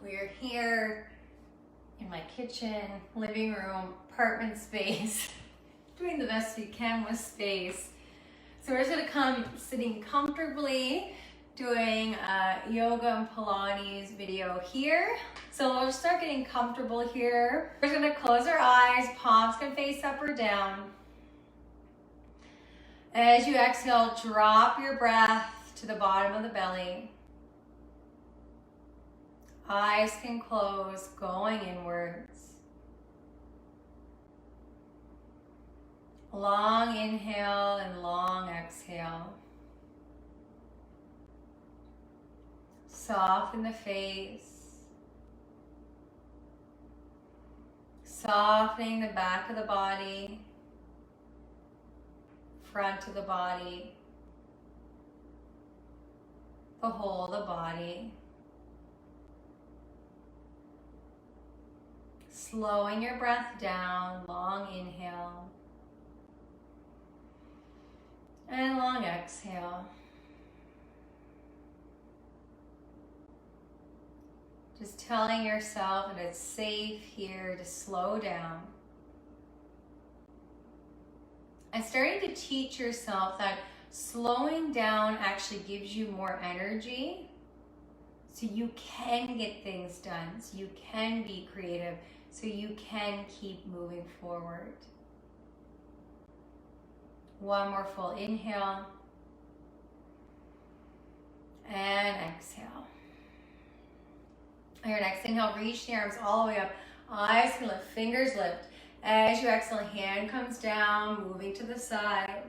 We're here in my kitchen, living room, apartment space, doing the best we can with space. So we're just gonna come sitting comfortably, doing a yoga and Pilates video here. So we'll start getting comfortable here. We're gonna close our eyes, palms can face up or down. As you exhale, drop your breath to the bottom of the belly. Eyes can close, going inwards. Long inhale and long exhale. Soften the face. Softening the back of the body, front of the body, the whole of the body. Slowing your breath down, long inhale and long exhale. Just telling yourself that it's safe here to slow down. And starting to teach yourself that slowing down actually gives you more energy, so you can get things done, so you can be creative, so you can keep moving forward. One more full inhale and exhale. On your next inhale, reach the arms all the way up. Eyes can lift, fingers lift. As you exhale, hand comes down, moving to the side.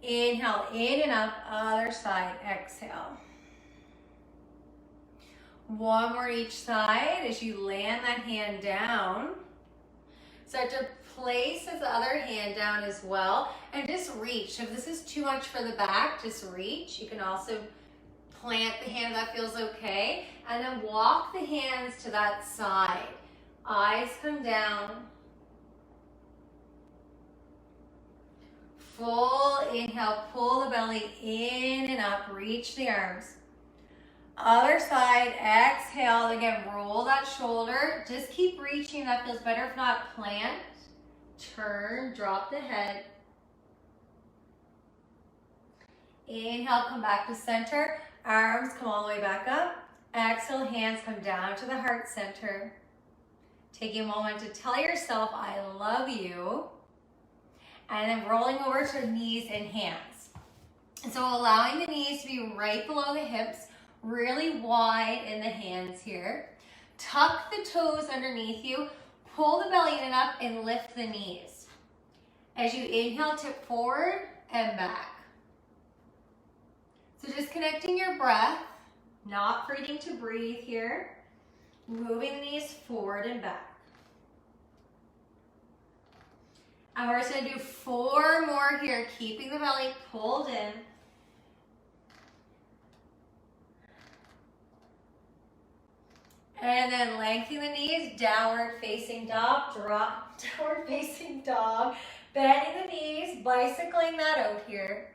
Inhale, in and up, other side, exhale. One more each side. As you land that hand down, start to place the other hand down as well, and just reach. If this is too much for the back, just reach. You can also plant the hand, that feels okay, and then walk the hands to that side. Eyes come down. Full inhale, pull the belly in and up, reach the arms. Other side, exhale, again, roll that shoulder. Just keep reaching, that feels better. If not, plant, turn, drop the head. Inhale, come back to center. Arms come all the way back up. Exhale, hands come down to the heart center. Taking a moment to tell yourself, I love you. And then rolling over to knees and hands. And so allowing the knees to be right below the hips, really wide in the hands here. Tuck the toes underneath you. Pull the belly in and up and lift the knees. As you inhale, tip forward and back. So just connecting your breath, not forgetting to breathe here. Moving the knees forward and back. And we're just going to do 4 more here, keeping the belly pulled in. And then lengthening the knees, downward facing dog, drop, downward facing dog. Bending the knees, bicycling that out here.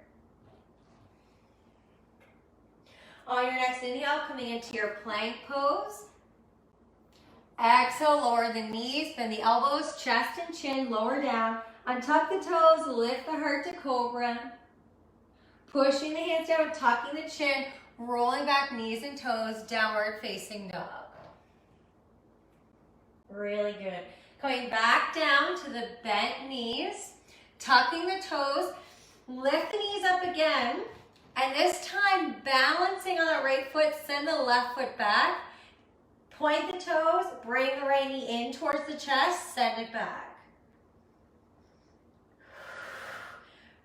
On your next inhale, coming into your plank pose. Exhale, lower the knees, bend the elbows, chest and chin, lower down. Untuck the toes, lift the heart to cobra. Pushing the hands down, tucking the chin, rolling back knees and toes, downward facing dog. Really good. Coming back down to the bent knees, tucking the toes, lift the knees up again, and this time balancing on that right foot, send the left foot back, point the toes, bring the right knee in towards the chest, send it back.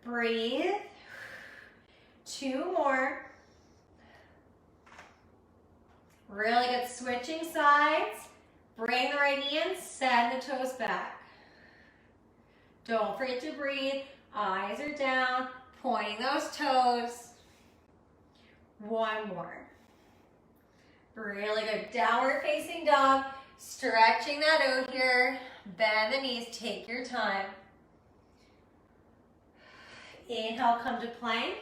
Breathe. 2 more. Really good. Switching sides. Bring the right knee in, send the toes back. Don't forget to breathe. Eyes are down, pointing those toes. 1 more. Really good. Downward facing dog. Stretching that out here. Bend the knees, take your time. Inhale, come to plank.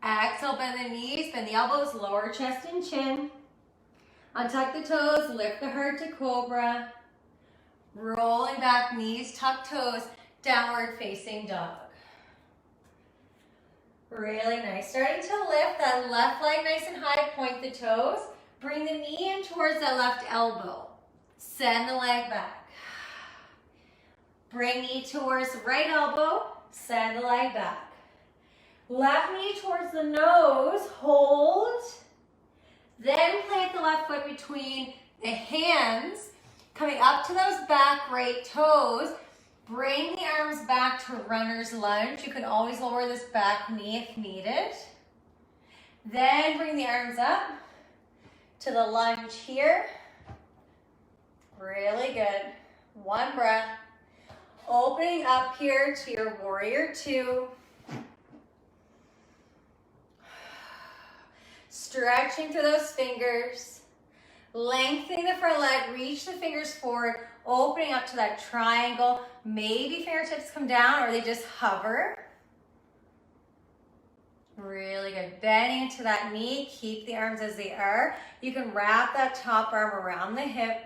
Exhale, bend the knees, bend the elbows, lower chest and chin. Untuck the toes, lift the heart to cobra. Rolling back, knees, tuck toes, downward facing dog. Really nice. Starting to lift that left leg nice and high, point the toes. Bring the knee in towards that left elbow. Send the leg back. Bring knee towards the right elbow, send the leg back. Left knee towards the nose, hold. Then plant the left foot between the hands, coming up to those back right toes. Bring the arms back to runner's lunge. You can always lower this back knee if needed. Then bring the arms up to the lunge here. Really good. One breath. Opening up here to your warrior two. Stretching through those fingers. Lengthening the front leg, reach the fingers forward, opening up to that triangle. Maybe fingertips come down or they just hover. Really good. Bending into that knee, keep the arms as they are. You can wrap that top arm around the hip.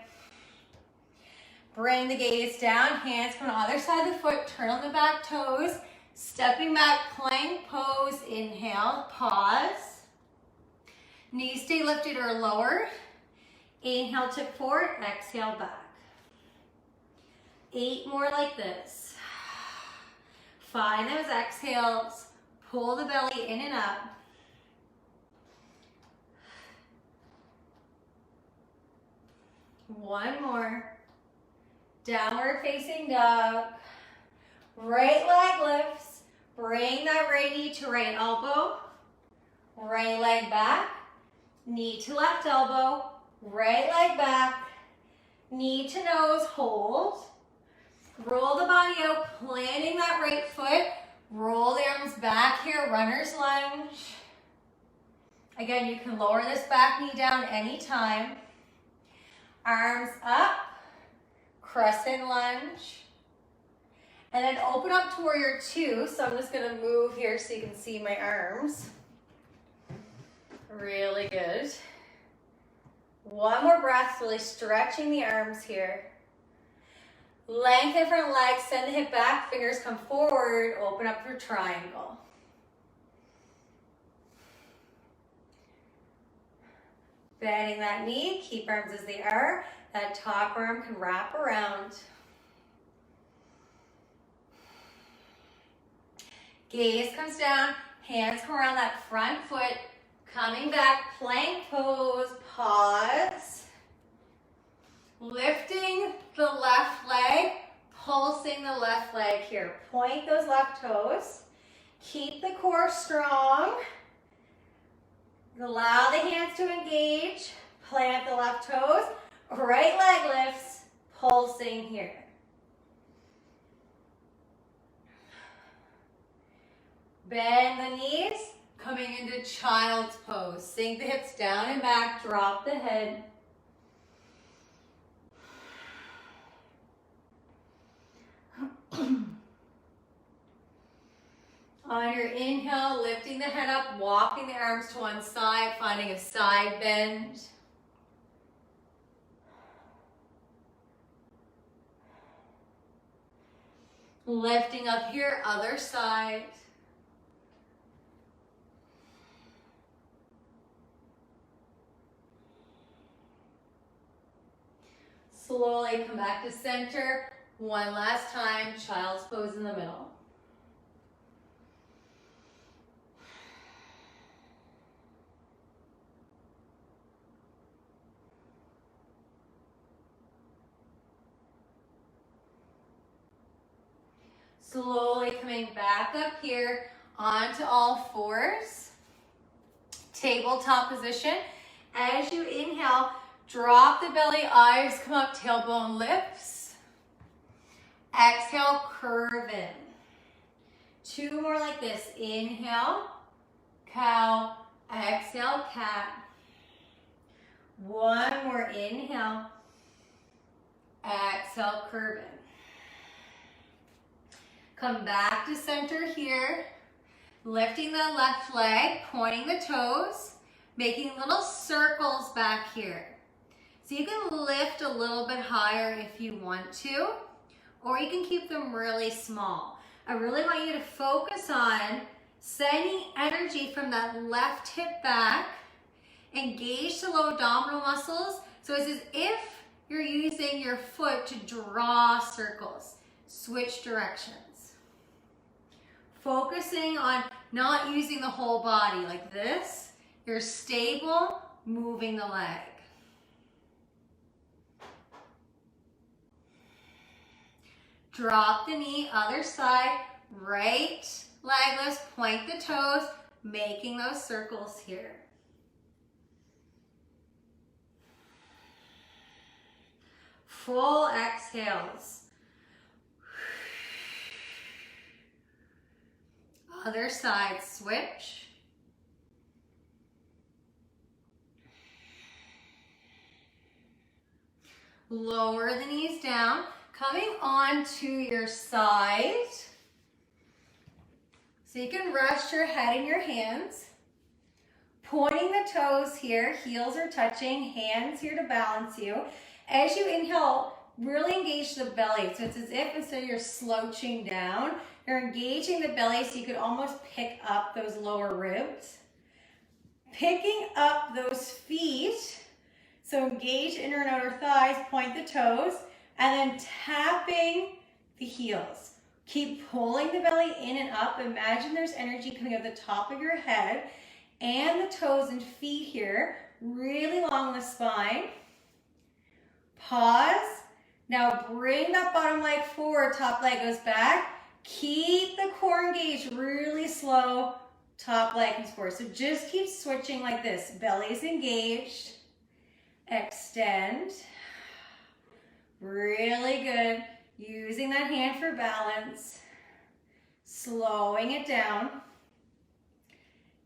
Bring the gaze down, hands come on the other side of the foot, turn on the back toes. Stepping back, plank pose, inhale, pause. Knees stay lifted or lowered. Inhale, tip forward, exhale, back. 8 more like this. Find those exhales. Pull the belly in and up. One more. Downward facing dog. Right leg lifts. Bring that right knee to right elbow. Right leg back. Knee to left elbow. Right leg back. Knee to nose, hold. Roll the body out, planting that right foot. Roll the arms back here, runner's lunge. Again, you can lower this back knee down anytime. Arms up, crescent lunge. And then open up to warrior two. So I'm just gonna move here so you can see my arms. Really good. One more breath, really stretching the arms here. Lengthen front leg, send the hip back, fingers come forward, open up for triangle. Bending that knee, keep arms as they are. That top arm can wrap around. Gaze comes down, hands come around that front foot, coming back, plank pose, pause. Lifting the left leg, pulsing the left leg here. Point those left toes. Keep the core strong. Allow the hands to engage. Plant the left toes. Right leg lifts, pulsing here. Bend the knees, coming into child's pose. Sink the hips down and back, drop the head. On your inhale, lifting the head up, walking the arms to one side, finding a side bend. Lifting up here, other side. Slowly come back to center. One last time, child's pose in the middle. Slowly coming back up here onto all fours. Tabletop position. As you inhale, drop the belly, eyes come up, tailbone lifts. Exhale, curve in. 2 more like this. Inhale, cow. Exhale, cat. 1 more. Inhale. Exhale, curve in. Come back to center here. Lifting the left leg, pointing the toes, making little circles back here. So you can lift a little bit higher if you want to, or you can keep them really small. I really want you to focus on sending energy from that left hip back, engage the low abdominal muscles. So it's as if you're using your foot to draw circles. Switch directions. Focusing on not using the whole body like this. You're stable, moving the leg. Drop the knee, other side, right leg lifts, point the toes, making those circles here. Full exhales. Other side, switch. Lower the knees down, coming onto your side. So you can rest your head in your hands. Pointing the toes here, heels are touching, hands here to balance you. As you inhale, really engage the belly. So it's as if instead of you're slouching down, you're engaging the belly so you could almost pick up those lower ribs. Picking up those feet. So engage inner and outer thighs, point the toes, and then tapping the heels. Keep pulling the belly in and up. Imagine there's energy coming out the top of your head and the toes and feet here, really long the spine. Pause. Now bring that bottom leg forward, top leg goes back. Keep the core engaged, really slow, top leg comes forward. So just keep switching like this. Belly's engaged. Extend. Really good. Using that hand for balance. Slowing it down.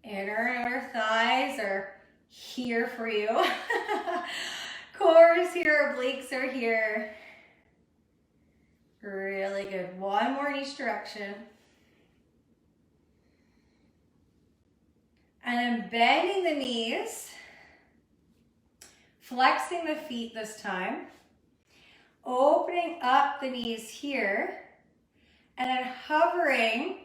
Inner and outer thighs are here for you. Core is here, obliques are here. Really good. One more in each direction. And then bending the knees. Flexing the feet this time. Opening up the knees here. And then hovering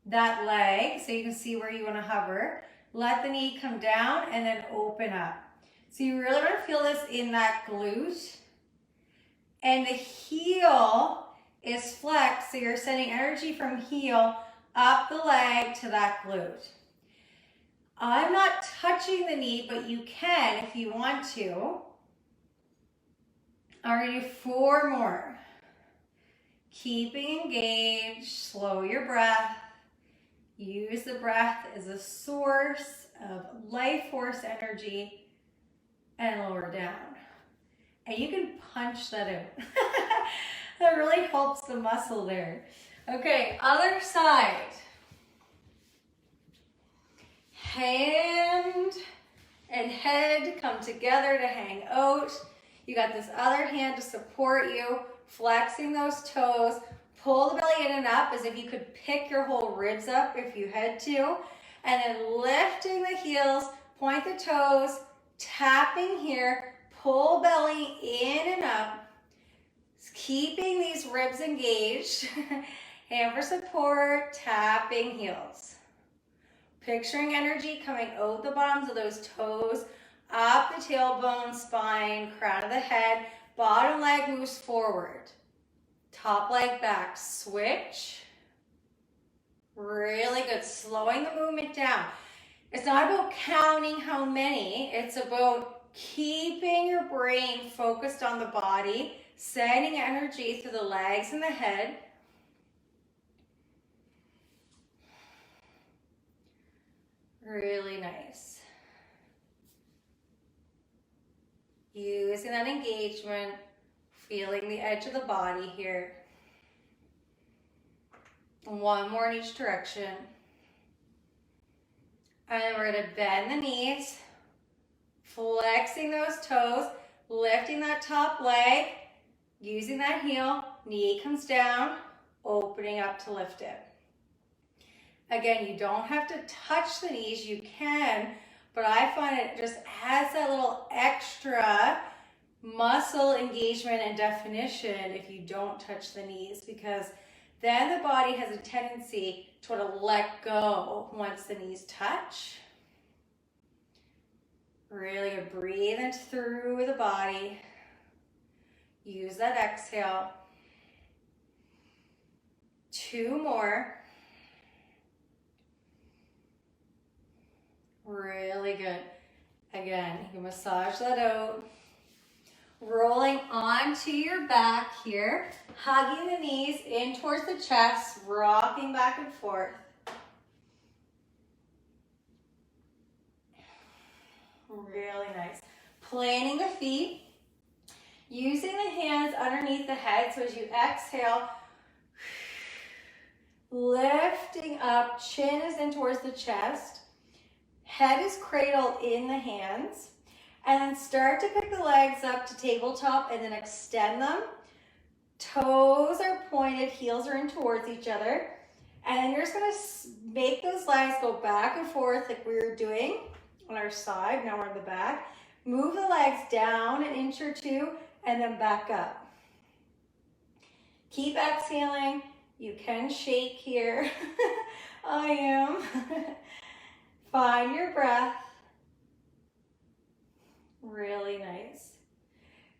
that leg, so you can see where you want to hover. Let the knee come down and then open up. So you really want to feel this in that glute. And the heel is flexed, so you're sending energy from heel up the leg to that glute. I'm not touching the knee, but you can if you want to. All right, 4 more. Keeping engaged, slow your breath. Use the breath as a source of life force energy and lower down. And you can punch that out. That really helps the muscle there. Okay, other side. Hand and head come together to hang out. You got this other hand to support you, flexing those toes. Pull the belly in and up as if you could pick your whole ribs up if you had to. And then lifting the heels, point the toes, tapping here, pull belly in and up. Keeping these ribs engaged. Hand for support, tapping heels. Picturing energy coming out the bottoms of those toes, up the tailbone, spine, crown of the head. Bottom leg moves forward. Top leg back, switch. Really good, slowing the movement down. It's not about counting how many, it's about keeping your brain focused on the body, sending energy through the legs and the head. Really nice. Using that engagement, feeling the edge of the body here. 1 more in each direction. And then we're going to bend the knees, flexing those toes, lifting that top leg, using that heel, knee comes down, opening up to lift it. Again, you don't have to touch the knees, you can, but I find it just adds that little extra muscle engagement and definition if you don't touch the knees, because then the body has a tendency to sort of let go once the knees touch. Really breathe it through the body. Use that exhale. 2 more. Really good. Again, you can massage that out. Rolling onto your back here, hugging the knees in towards the chest, rocking back and forth. Really nice. Planting the feet, using the hands underneath the head. So as you exhale, lifting up, chin is in towards the chest, head is cradled in the hands. And then start to pick the legs up to tabletop and then extend them. Toes are pointed, heels are in towards each other. And then you're just gonna make those legs go back and forth like we were doing on our side. Now we're on the back. Move the legs down an inch or 2 and then back up. Keep exhaling. You can shake here. I am. Find your breath. Really nice.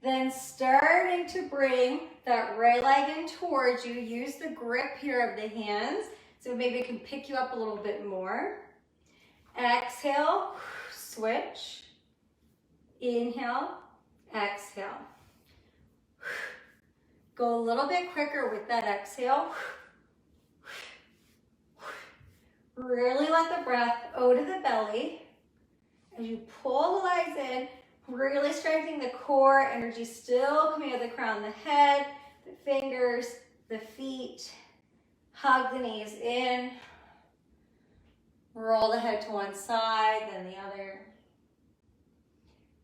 Then starting to bring that right leg in towards you. Use the grip here of the hands, so maybe it can pick you up a little bit more. Exhale, switch. Inhale, exhale. Go a little bit quicker with that exhale. Really let the breath out of the belly. As you pull the legs in, really strengthening the core, energy still coming out of the crown of the head, the fingers, the feet. Hug the knees in. Roll the head to one side, then the other.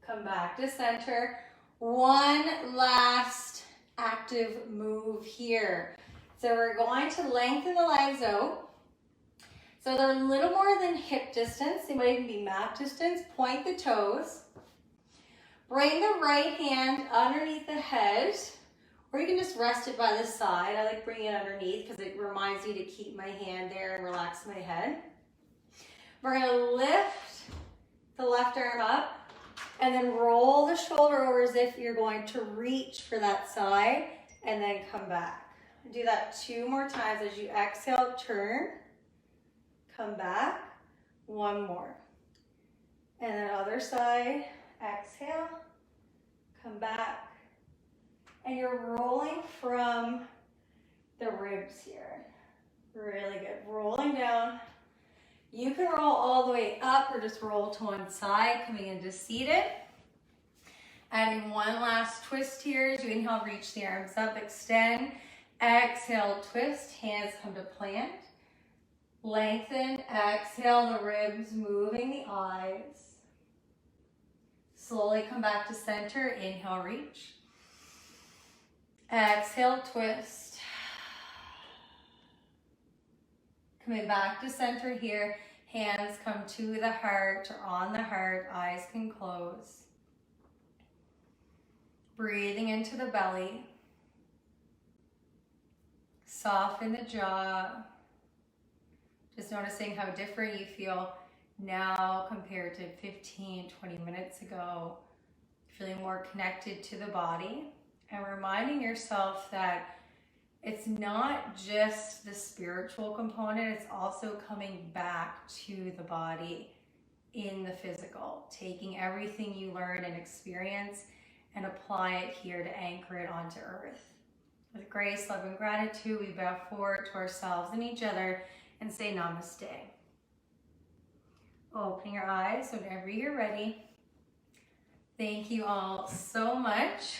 Come back to center. One last active move here. So we're going to lengthen the legs out. So they're a little more than hip distance. They might even be mat distance. Point the toes. Bring the right hand underneath the head, or you can just rest it by the side. I like bringing it underneath because it reminds me to keep my hand there and relax my head. We're going to lift the left arm up and then roll the shoulder over as if you're going to reach for that side and then come back. Do that 2 more times. As you exhale, turn. Come back, 1 more. And then other side, exhale, come back. And you're rolling from the ribs here. Really good. Rolling down. You can roll all the way up or just roll to one side, coming into seated. Adding one last twist here. As you inhale, reach the arms up, extend. Exhale, twist, hands come to plant. Lengthen, exhale the ribs, moving the eyes. Slowly come back to center, inhale, reach. Exhale, twist. Coming back to center here, hands come to the heart or on the heart, eyes can close. Breathing into the belly. Soften the jaw. Just noticing how different you feel now compared to 15, 20 minutes ago. Feeling more connected to the body and reminding yourself that it's not just the spiritual component, it's also coming back to the body in the physical, taking everything you learn and experience and apply it here to anchor it onto earth. With grace, love, and gratitude, we bow forward to ourselves and each other and say namaste. Open your eyes whenever you're ready. Thank you all so much